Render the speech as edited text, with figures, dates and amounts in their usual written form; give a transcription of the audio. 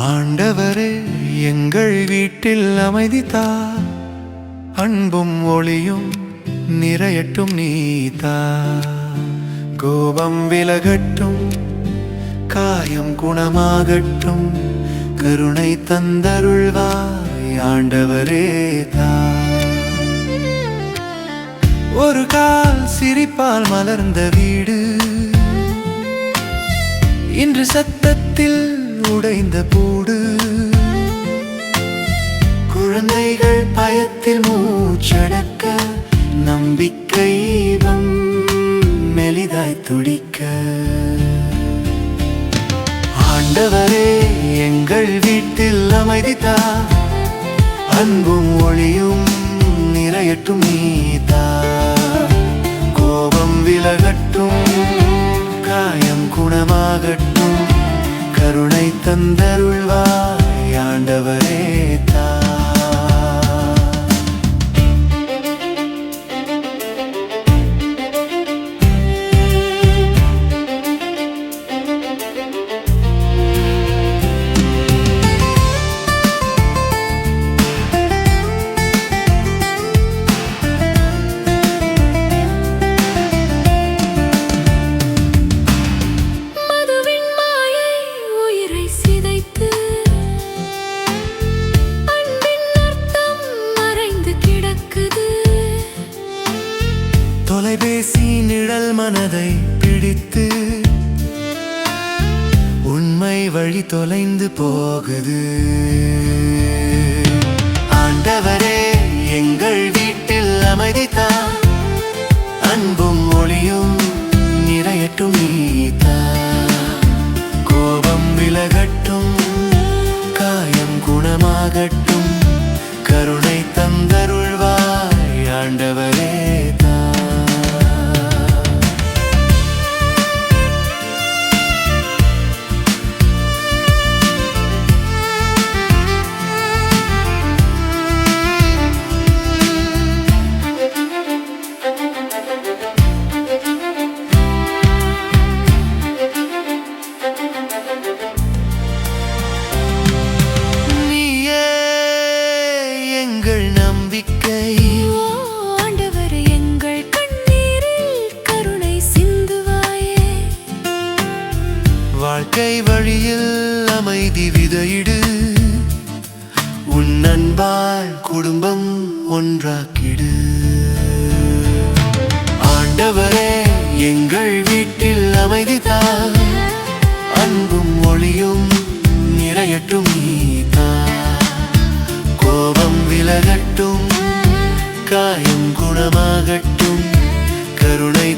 ஆண்டவரே, எங்கள் வீட்டில் அமைதி தா, அன்பும் ஒளியும் நிறையட்டும் நீதா. கோபம் விலகட்டும், காயம் குணமாகட்டும், கருணை தந்தருள்வாய் ஆண்டவரே தா. ஒரு கால் சிரிப்பால் மலர்ந்த வீடு இன்று சத்தத்தில் உடைந்த பூடு. குழந்தைகள் பயத்தில் மூச்சடக்க, நம்பிக்கை மெலிதாய் துடிக்க. ஆண்டவரே, எங்கள் வீட்டில் அமைதி தா, அன்பும் ஒளியும் நிறையட்டும் நீதா. கோபம் விலகட்டும், காயம் குணமாகட்டும், கருணை தந்தருள்வாய் ஆண்டவரே தா. தொலைபேசி நிழல் மனதை பிடித்து, உண்மை வழி தொலைந்து போகுது. ஆண்டவரே, எங்கள் வீட்டில் அமைதி தா, அன்பும் ஒளியும் நிறையட்டும் நீதா. கோபம் விலகட்டும், காயம் குணமாகட்டும், கருணை தந்தருள்வாய் ஆண்டவரே தா. ஆண்டவரே, எங்கள் கண்ணீரில் கருணை சிந்துவாயே. வாழ்க்கை வழியில் அமைதி விதையிடு, உன் அன்பால் குடும்பம் ஒன்றாக்கிடு. ஆண்டவரே, எங்கள் வீட்டில் அமைதி தா, அன்பும் ஒளியும் நிறையட்டும் நீதா. கோபம் விலகட்டும், காயம் குணமாகட்டும், கருணை